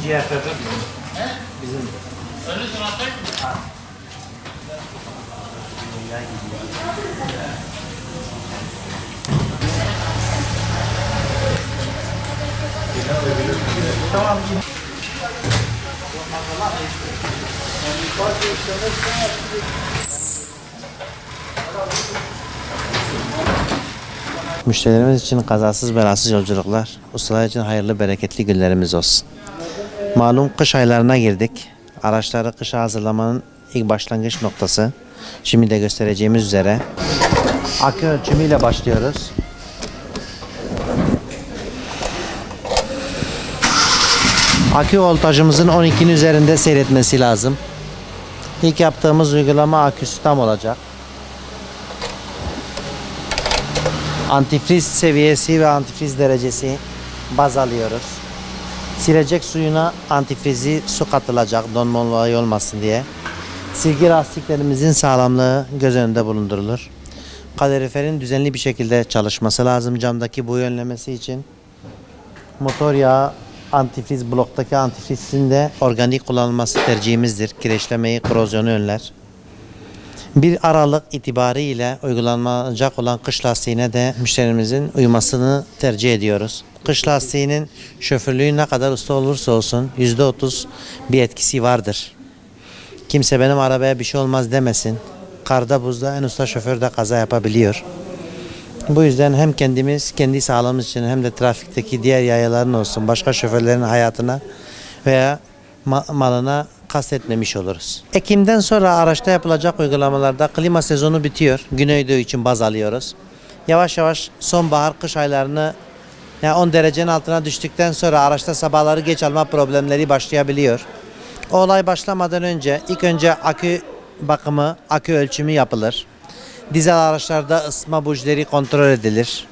Ciğer pepper bizim. Tamam. Müşterilerimiz için kazasız belasız yolculuklar, ustalar için hayırlı bereketli günlerimiz olsun. Malum kış aylarına girdik. Araçları kışa hazırlamanın ilk başlangıç noktası. Şimdi de göstereceğimiz üzere akü ölçümüyle başlıyoruz. Akü voltajımızın 12'nin üzerinde seyretmesi lazım. İlk yaptığımız uygulama aküsü tam olacak. Antifriz seviyesi ve antifriz derecesi baz alıyoruz. Silecek suyuna antifrizi su katılacak donma olayı olmasın diye. Silgi lastiklerimizin sağlamlığı göz önünde bulundurulur. Kaloriferin düzenli bir şekilde çalışması lazım camdaki buğu önlemesi için. Motor yağı antifriz bloktaki antifrizin de organik kullanılması tercihimizdir. Kireçlemeyi, korozyonu önler. 1 Aralık itibariyle uygulanacak olan kış lastiğine de müşterimizin uymasını tercih ediyoruz. Kış lastiğinin şoförlüğü ne kadar usta olursa olsun %30 bir etkisi vardır. Kimse benim arabaya bir şey olmaz demesin. Karda buzda en usta şoför de kaza yapabiliyor. Bu yüzden hem kendimiz, kendi sağlığımız için hem de trafikteki diğer yayaların olsun başka şoförlerin hayatına veya malına kastetmemiş oluruz. Ekim'den sonra araçta yapılacak uygulamalarda klima sezonu bitiyor. Güneydoğu için baz alıyoruz. Yavaş yavaş sonbahar kış aylarını 10 derecenin altına düştükten sonra araçta sabahları geç alma problemleri başlayabiliyor. O olay başlamadan önce ilk önce akü bakımı, akü ölçümü yapılır. Dizel araçlarda ısıtma bujileri kontrol edilir.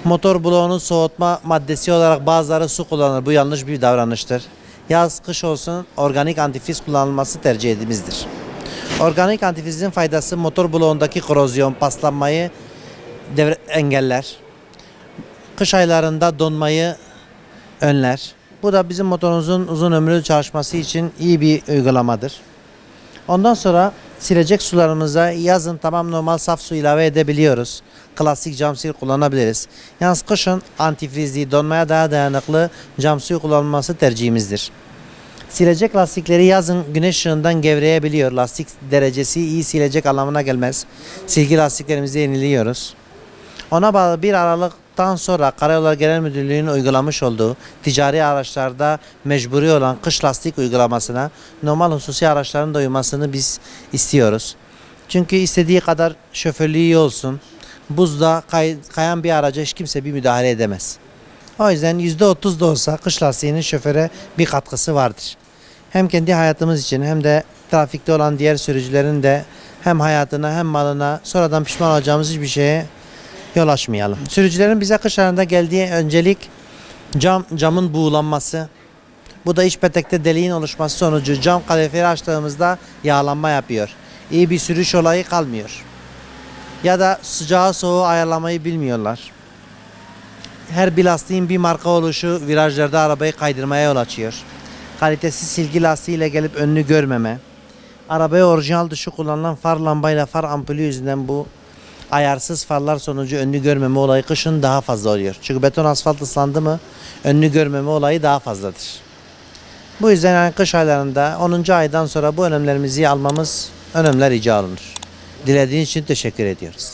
Motor bloğunun soğutma maddesi olarak bazıları su kullanır. Bu yanlış bir davranıştır. Yaz, kış olsun organik antifriz kullanılması tercih edilmiştir. Organik antifrizin faydası motor bloğundaki korozyon, paslanmayı engeller. Kış aylarında donmayı önler. Bu da bizim motorumuzun uzun ömürlü çalışması için iyi bir uygulamadır. Ondan sonra silecek sularımıza yazın tamam normal saf su ilave edebiliyoruz. Klasik cam sil kullanabiliriz. Yalnız kışın antifrizli, donmaya daha dayanıklı cam suyu kullanılması tercihimizdir. Silecek lastikleri yazın güneş ışığından gevreyebiliyor. Lastik derecesi iyi silecek anlamına gelmez. Silgi lastiklerimizi yeniliyoruz. Ona bağlı 1 Aralık'tan sonra Karayolları Genel Müdürlüğü'nün uygulamış olduğu ticari araçlarda mecburi olan kış lastik uygulamasına normal hususi araçların da uymasını biz istiyoruz. Çünkü istediği kadar şoförlüğü iyi olsun. Buzda kayan bir araca hiç kimse bir müdahale edemez. O yüzden %30 da olsa kış lastiğinin şoföre bir katkısı vardır. Hem kendi hayatımız için hem de trafikte olan diğer sürücülerin de hem hayatına hem malına sonradan pişman olacağımız hiçbir şeye yol açmayalım. Sürücülerin bize kış aylarında geldiği öncelik camın buğulanması. Bu da iç petekte deliğin oluşması sonucu cam kaloriferi açtığımızda yağlanma yapıyor. İyi bir sürüş olayı kalmıyor. Ya da sıcağı soğuğu ayarlamayı bilmiyorlar. Her bir lastiğin bir marka oluşu virajlarda arabayı kaydırmaya yol açıyor. Kalitesiz silgi lastiğiyle gelip önünü görmeme. Arabaya orijinal dışı kullanılan far lambayla far ampulü yüzünden bu ayarsız farlar sonucu önünü görmeme olayı kışın daha fazla oluyor. Çünkü beton asfalt ıslandı mı önünü görmeme olayı daha fazladır. Bu yüzden yani kış aylarında 10. aydan sonra bu önlemlerimizi almamız önemler rica olunur. Dilediğiniz için teşekkür ediyoruz.